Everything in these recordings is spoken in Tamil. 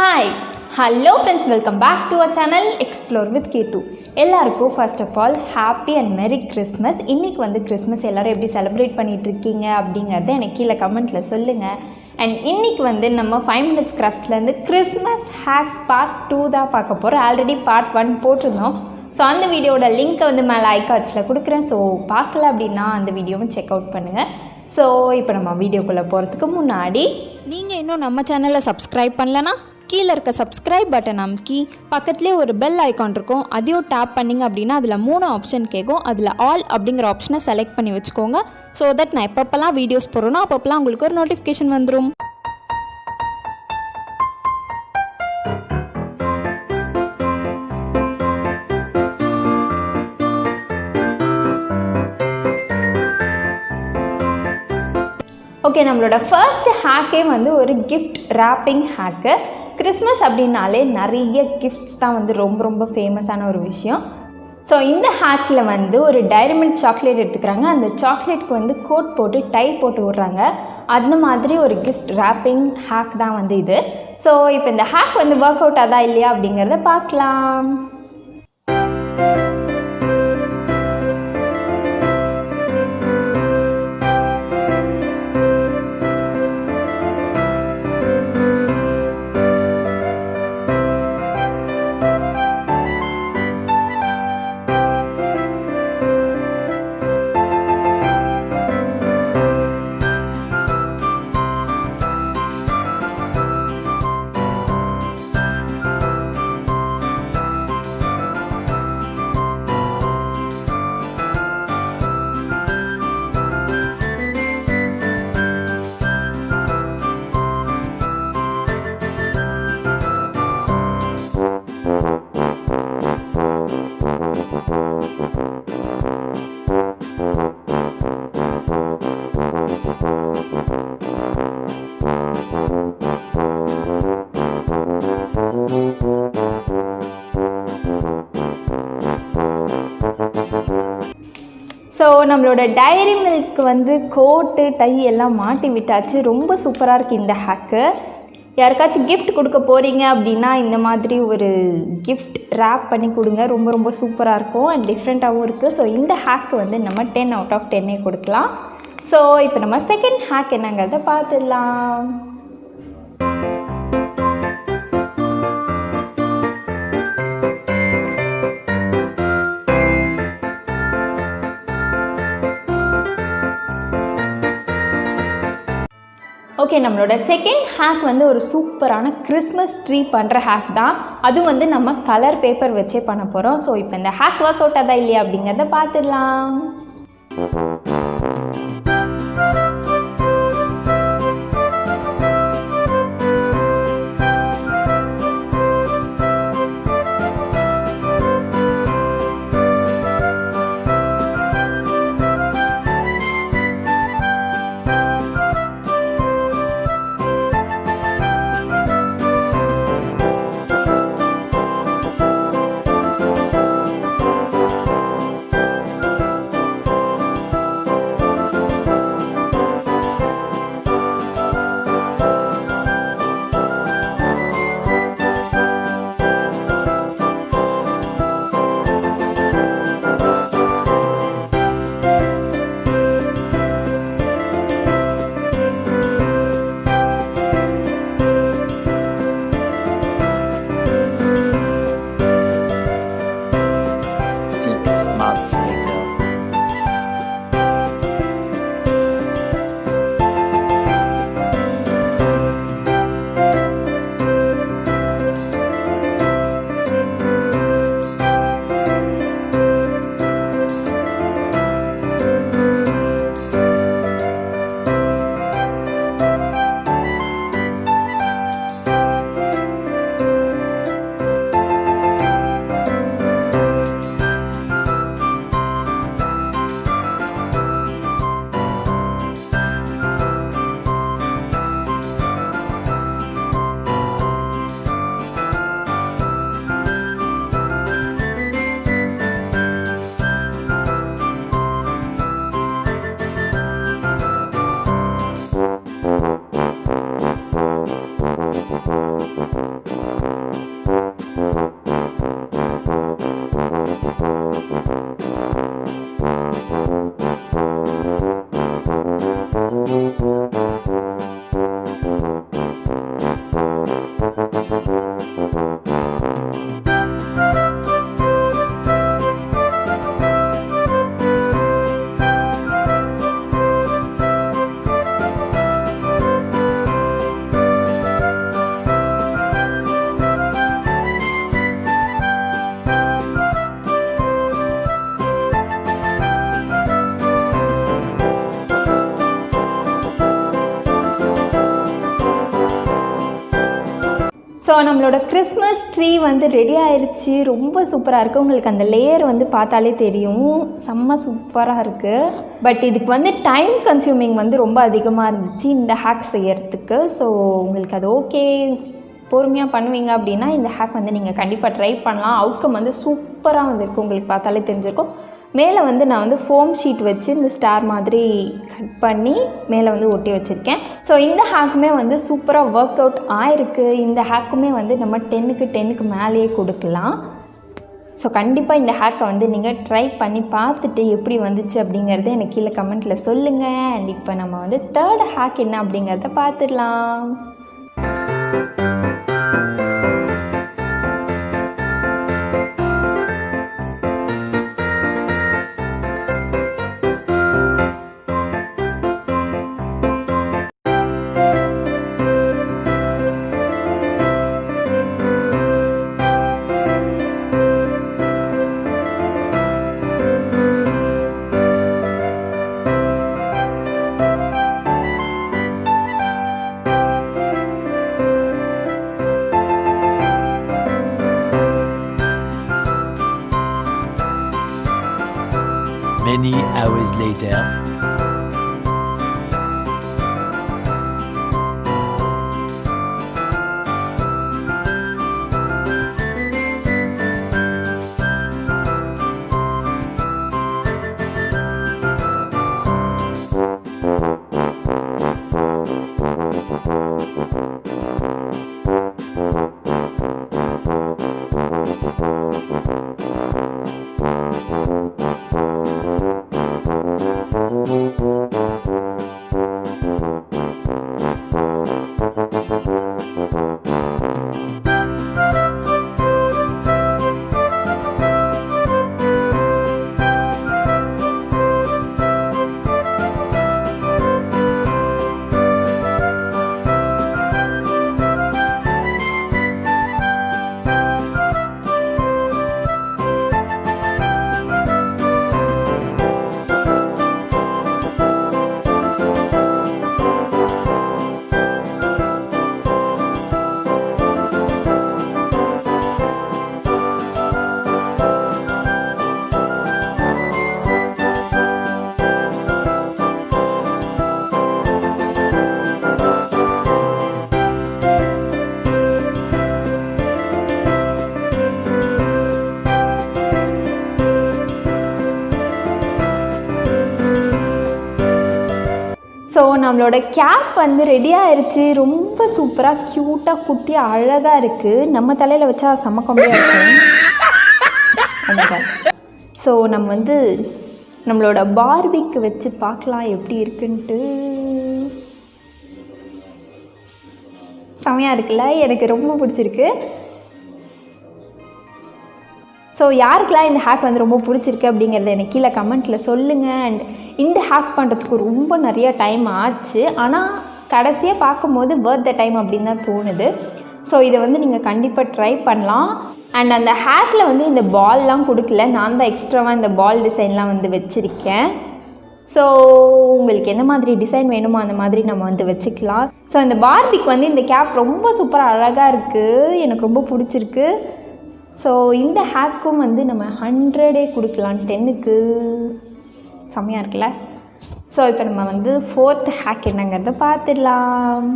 Hi, hello friends, welcome back to our channel Explore with Keerthu. எல்லாருக்கும் first of all happy and merry Christmas. இன்னைக்கு வந்து கிறிஸ்மஸ் எல்லாரும் எப்படி செலிப்ரேட் பண்ணிட்டு இருக்கீங்க அப்படிங்கறத எனக்கு கீழ கமெண்ட்ல சொல்லுங்க. And இன்னைக்கு வந்து நம்ம 5 minutes craftsல இருந்து கிறிஸ்மஸ் ஹேக்ஸ் பார்ட் 2 தான் பார்க்க போறோம். Already part 1 போட்டுருந்தோம். ஸோ அந்த வீடியோட லிங்க்கை வந்து மேலே ஐகார்ட்ஸில் கொடுக்குறேன். ஸோ பார்க்கல அப்படின்னா அந்த வீடியோவும் செக் அவுட் பண்ணுங்கள். ஸோ இப்போ நம்ம வீடியோக்குள்ளே போகிறதுக்கு முன்னாடி நீங்கள் இன்னும் நம்ம சேனலை சப்ஸ்கிரைப் பண்ணலன்னா கீழே இருக்க சப்ஸ்கிரைப் பட்டன் அமுக்கி பக்கத்துலேயே ஒரு பெல் ஐக்கான் இருக்கும், அதையும் டேப் பண்ணிங்க அப்படின்னா அதில் 3 ஆப்ஷன் கேட்கும். அதில் ஆல் அப்படிங்கிற ஆப்ஷனை செலக்ட் பண்ணி வச்சுக்கோங்க. ஸோ தட் நான் எப்பப்பெல்லாம் வீடியோஸ் போடுறேனோ அப்பப்பெல்லாம் உங்களுக்கு ஒரு நோட்டிஃபிகேஷன் வந்துடும். ஓகே, நம்மளோட ஃபர்ஸ்ட் ஹேக்கே வந்து ஒரு கிஃப்ட் ரேப்பிங் ஹேக்கு. கிறிஸ்மஸ் அப்படின்னாலே நிறைய கிஃப்ட்ஸ் தான் வந்து ரொம்ப ஃபேமஸான ஒரு விஷயம். ஸோ இந்த ஹேக்கில் வந்து ஒரு DIML சாக்லேட் எடுத்துக்கிறாங்க. அந்த சாக்லேட்க்கு வந்து கோட் போட்டு டை போட்டு விட்றாங்க. அந்த மாதிரி ஒரு கிஃப்ட் ரேப்பிங் ஹேக் தான் வந்து இது. ஸோ இப்போ இந்த ஹேக் வந்து ஒர்க் அவுட் ஆதா இல்லையா அப்படிங்கிறத பார்க்கலாம். ஸோ நம்மளோட டைரி மில்க்கு வந்து கோட்டு டை எல்லாம் மாட்டி விட்டாச்சு. ரொம்ப சூப்பராக இருக்குது இந்த ஹேக்கு. யாருக்காச்சும் கிஃப்ட் கொடுக்க போகிறீங்க அப்படின்னா இந்த மாதிரி ஒரு கிஃப்ட் ரேப் பண்ணி கொடுங்க. ரொம்ப சூப்பராக இருக்கும் அண்ட் டிஃப்ரெண்ட்டாகவும் இருக்குது. ஸோ இந்த ஹேக்கு வந்து நம்ம 10 out of 10 கொடுக்கலாம். ஸோ இப்போ நம்ம செகண்ட் ஹேக் என்னங்கிறத பார்த்துடலாம். ஓகே, நம்மளோட செகண்ட் ஹேக் வந்து ஒரு சூப்பரான கிறிஸ்மஸ் ட்ரீ பண்ணுற ஹேக் தான். அது வந்து நம்ம கலர் பேப்பர் வச்சே பண்ண போகிறோம். ஸோ இப்போ இந்த ஹேக் ஒர்க் அவுட் ஆதா இல்லையா அப்படிங்கிறத பார்த்துடலாம். ஸோ நம்மளோட கிறிஸ்மஸ் ட்ரீ வந்து ரெடி ஆயிடுச்சு. ரொம்ப சூப்பராக இருக்குது. உங்களுக்கு அந்த லேயர் வந்து பார்த்தாலே தெரியும், செம்ம சூப்பராக இருக்குது. பட் இதுக்கு வந்து டைம் கன்சியூமிங் வந்து ரொம்ப அதிகமாக இருந்துச்சு இந்த ஹேக் செய்யறதுக்கு. ஸோ உங்களுக்கு அது ஓகே, பொறுமையாக பண்ணுவீங்க அப்படின்னா இந்த ஹேக் வந்து நீங்கள் கண்டிப்பாக ட்ரை பண்ணலாம். அவுட்கம் வந்து சூப்பராக வந்திருக்கு, உங்களுக்கு பார்த்தாலே தெரிஞ்சிருக்கும். மேலே வந்து நான் வந்து ஃபோம் ஷீட் வச்சு இந்த ஸ்டார் மாதிரி கட் பண்ணி மேலே வந்து ஒட்டி வச்சுருக்கேன். ஸோ இந்த ஹேக்குமே வந்து சூப்பராக ஒர்க் அவுட் ஆயிருக்கு. இந்த ஹேக்குமே வந்து நம்ம 10க்கு மேலேயே கொடுக்கலாம். ஸோ கண்டிப்பாக இந்த ஹேக்கை வந்து நீங்கள் ட்ரை பண்ணி பார்த்துட்டு எப்படி வந்துச்சு அப்படிங்கிறத எனக்கு கீழே கமெண்ட்டில் சொல்லுங்கள். அண்ட் இப்போ நம்ம வந்து 3rd ஹேக் என்ன அப்படிங்கிறத பார்த்துடலாம். Many hours later. ஸோ நம்மளோட கேப் வந்து ரெடி ஆயிடுச்சு. ரொம்ப சூப்பராக க்யூட்டாக குட்டியாக அழகாக இருக்குது. நம்ம தலையில் வச்சா செம்ம கம்மியாக இருக்கும். ஸோ நம்ம வந்து நம்மளோட பார்பிக்கு வச்சு பார்க்கலாம் எப்படி இருக்குன்ட்டு. செமையாக இருக்குல்ல, எனக்கு ரொம்ப பிடிச்சிருக்கு. ஸோ யாருக்கெல்லாம் இந்த ஹேக் வந்து ரொம்ப பிடிச்சிருக்கு அப்படிங்கிறத எனக்கு கீழே கமெண்ட்டில் சொல்லுங்கள். அண்ட் இந்த ஹேக் பண்ணுறதுக்கு ரொம்ப நிறைய டைம் ஆச்சு, ஆனால் கடைசியாக பார்க்கும்போது வர்த் த டைம் அப்படின்னு தான் தோணுது. ஸோ இதை வந்து நீங்கள் கண்டிப்பாக ட்ரை பண்ணலாம். அண்ட் அந்த ஹேக்கில் வந்து இந்த பால்லாம் கொடுக்கல, நான் தான் எக்ஸ்ட்ராவாக இந்த பால் டிசைன்லாம் வந்து வச்சுருக்கேன். ஸோ உங்களுக்கு எந்த மாதிரி டிசைன் வேணுமோ அந்த மாதிரி நம்ம வந்து வச்சுக்கலாம். ஸோ இந்த பார்பிக்கு வந்து இந்த கேப் ரொம்ப சூப்பராக அழகாக இருக்குது, எனக்கு ரொம்ப பிடிச்சிருக்கு. ஸோ இந்த ஹேக்கும் வந்து நம்ம 100 கொடுக்கலாம் 10க்கு. செம்மையாக இருக்குல்ல. ஸோ இப்போ நம்ம வந்து 4th ஹேக் என்னங்கிறத பார்த்துடலாம்.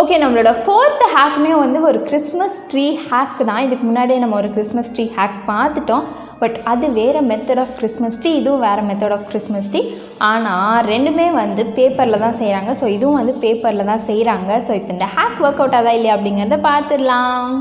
ஓகே, நம்மளோட 4th ஹேக்குமே வந்து ஒரு கிறிஸ்மஸ் ட்ரீ ஹேக் தான். இதுக்கு முன்னாடியே நம்ம ஒரு கிறிஸ்மஸ் ட்ரீ ஹேக் பார்த்துட்டோம். பட் அது வேறு மெத்தட் ஆஃப் கிறிஸ்மஸ் ட்ரீ, இதுவும் வேறு மெத்தட் ஆஃப் கிறிஸ்மஸ் ட்ரீ. ஆனால் ரெண்டுமே வந்து பேப்பரில் தான் செய்கிறாங்க. ஸோ இதுவும் வந்து பேப்பரில் தான் செய்கிறாங்க. ஸோ இப்போ இந்த ஹேக் ஒர்க் அவுட் ஆதா இல்லையா அப்படிங்கிறத பார்த்துடலாம்.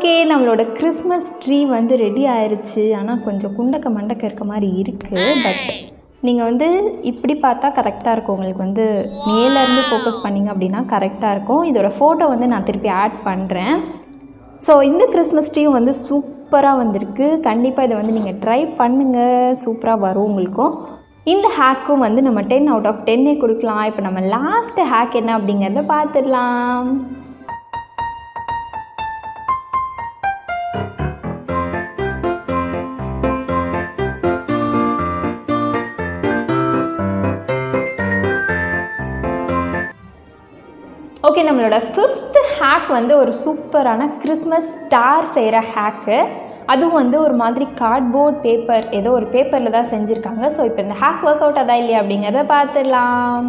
ஓகே, நம்மளோட கிறிஸ்மஸ் ட்ரீ வந்து ரெடி ஆயிடுச்சு. ஆனால் கொஞ்சம் குண்டக்க மண்டக்க இருக்க மாதிரி இருக்குது. பட் நீங்கள் வந்து இப்படி பார்த்தா கரெக்டாக இருக்கும். உங்களுக்கு வந்து மேலேருந்து ஃபோக்கஸ் பண்ணிங்க அப்படின்னா கரெக்டாக இருக்கும். இதோட ஃபோட்டோ வந்து நான் திருப்பி ஆட் பண்ணுறேன். ஸோ இந்த கிறிஸ்மஸ் ட்ரீயும் வந்து சூப்பராக வந்திருக்கு. கண்டிப்பாக இதை வந்து நீங்கள் ட்ரை பண்ணுங்கள், சூப்பராக வரும் உங்களுக்கும். இந்த ஹேக்கும் வந்து நம்ம 10 out of 10 கொடுக்கலாம். இப்போ நம்ம லாஸ்ட்டு ஹேக் என்ன அப்படிங்கிறத பார்த்துடலாம். ஓகே, நம்மளோட 5th ஹேக் வந்து ஒரு சூப்பரான கிறிஸ்மஸ் ஸ்டார் செய்கிற ஹேக்கு. அதுவும் வந்து ஒரு மாதிரி கார்ட்போர்ட் பேப்பர், ஏதோ ஒரு பேப்பரில் தான் செஞ்சுருக்காங்க. ஸோ இப்போ இந்த ஹேக் ஒர்க் அவுட் அதான் இல்லையா அப்படிங்கிறத பார்த்துடலாம்.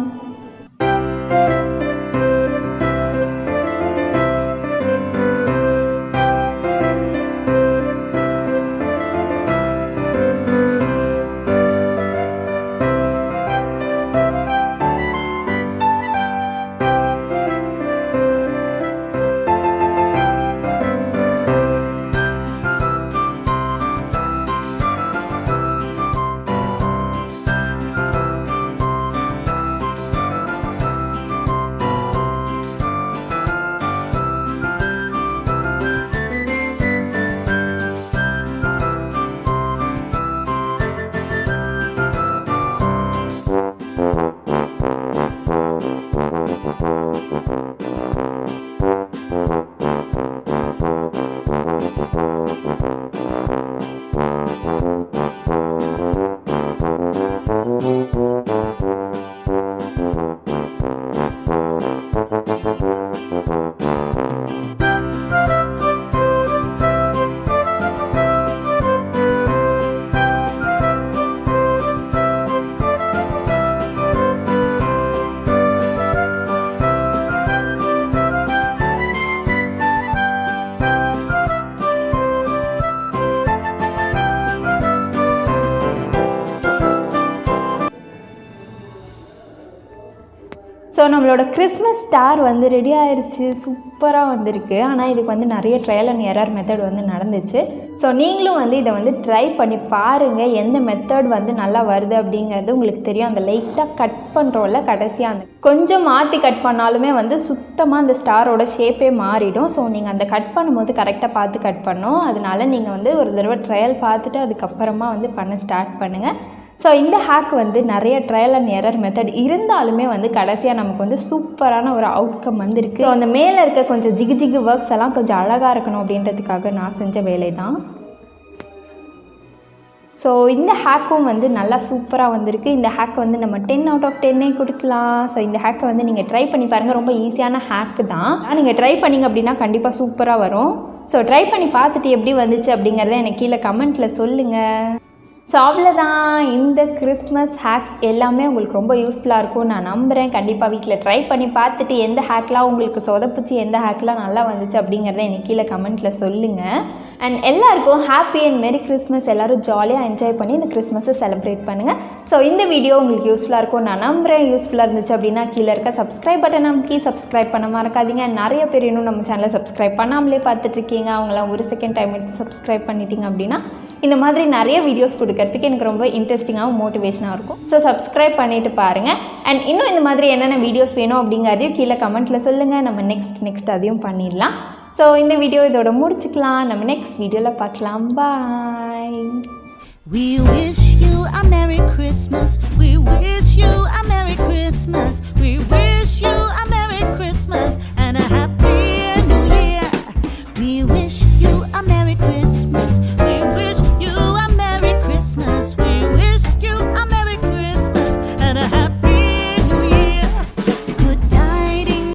ஸோ நம்மளோட கிறிஸ்மஸ் ஸ்டார் வந்து ரெடி ஆயிடுச்சு, சூப்பராக வந்திருக்கு. ஆனால் இதுக்கு வந்து நிறைய ட்ரையல் அண்ட் எரர் மெத்தட் வந்து நடந்துச்சு. ஸோ நீங்களும் வந்து இதை வந்து ட்ரை பண்ணி பாருங்கள், எந்த மெத்தட் வந்து நல்லா வருது அப்படிங்கிறது உங்களுக்கு தெரியும். அந்த லைட்டாக கட் பண்ணுறோம்ல கடைசியாக, அந்த கொஞ்சம் மாற்றி கட் பண்ணாலுமே வந்து சுத்தமாக அந்த ஸ்டாரோட ஷேப்பே மாறிடும். ஸோ நீங்கள் அந்த கட் பண்ணும்போது கரெக்டாக பார்த்து கட் பண்ணணும். அதனால நீங்கள் வந்து ஒரு தடவை ட்ரையல் பார்த்துட்டு அதுக்கப்புறமா வந்து பண்ண ஸ்டார்ட் பண்ணுங்கள். ஸோ இந்த ஹேக் வந்து நிறைய ட்ரையல் அண்ட் எரர் மெத்தட் இருந்தாலுமே வந்து கடைசியாக நமக்கு வந்து சூப்பரான ஒரு அவுட்கம் வந்துருக்கு. ஸோ அந்த மேலே இருக்க கொஞ்சம் ஜிகு ஒர்க்ஸ் எல்லாம் கொஞ்சம் அழகாக இருக்கணும் அப்படின்றதுக்காக நான் செஞ்ச வேலை தான். ஸோ இந்த ஹேக்கும் வந்து நல்லா சூப்பராக வந்திருக்கு. இந்த ஹேக் வந்து நம்ம 10 out of 10 கொடுக்கலாம். ஸோ இந்த ஹேக்கை வந்து நீங்கள் ட்ரை பண்ணி பாருங்கள். ரொம்ப ஈஸியான ஹேக்கு தான். நீங்கள் ட்ரை பண்ணிங்க அப்படின்னா கண்டிப்பாக சூப்பராக வரும். ஸோ ட்ரை பண்ணி பார்த்துட்டு எப்படி வந்துச்சு அப்படிங்கிறத எனக்கு கீழே கமெண்ட்டில் சொல்லுங்கள். ஸோ அவ்வளோதான், இந்த கிறிஸ்மஸ் ஹேக்ஸ் எல்லாமே உங்களுக்கு ரொம்ப யூஸ்ஃபுல்லாக இருக்கும் நான் நம்புகிறேன். கண்டிப்பாக வீட்டில் ட்ரை பண்ணி பார்த்துட்டு எந்த ஹேக்லாம் உங்களுக்கு சொதப்பிச்சு, எந்த ஹேக்லாம் நல்லா வந்துச்சு அப்படிங்கிறத எனக்கு கீழே கமெண்ட்டில் சொல்லுங்கள். அண்ட் எல்லாருக்கும் ஹாப்பி அண்ட் மெரி கிறிஸ்மஸ். எல்லோரும் ஜாலியாக என்ஜாய் பண்ணி இந்த கிறிஸ்மஸை செலிப்ரேட் பண்ணுங்கள். ஸோ இந்த வீடியோ உங்களுக்கு யூஸ்ஃபுல்லாக இருக்கும் நான் நம்புகிறேன். யூஸ்ஃபுல்லாக இருந்துச்சு அப்படின்னா கீழே இருக்க சப்ஸ்கிரைப் பட்டன் நமக்கு சப்ஸ்கிரைப் பண்ண மறக்காதீங்க. நிறைய பேர் இன்னும் நம்ம சேனலை சப்ஸ்கிரைப் பண்ணாமலே பார்த்துட்ருக்கீங்க. அவங்களாம் ஒரு செகண்ட் டைம் எடுத்து சப்ஸ்கிரைப் பண்ணிட்டீங்க அப்படின்னா இந்த மாதிரி நிறைய வீடியோஸ் கொடுக்கறதுக்கு எனக்கு ரொம்ப இன்ட்ரெஸ்டிங்காகவும் மோட்டிவேஷனாக இருக்கும். ஸோ சப்ஸ்கிரைப் பண்ணிவிட்டு பாருங்கள். அண்ட் இன்னும் இந்த மாதிரி என்னென்ன வீடியோஸ் வேணும் அப்படிங்கிறதையும் கீழே கமெண்ட்டில் சொல்லுங்கள். நம்ம நெக்ஸ்ட் அதையும் பண்ணிடலாம். ஸோ இந்த வீடியோ இதோட முடிச்சுக்கலாம். நம்ம நெக்ஸ்ட் வீடியோவில் பார்க்கலாம். பாய். We wish you a Merry Christmas. We wish you a Merry Christmas. We wish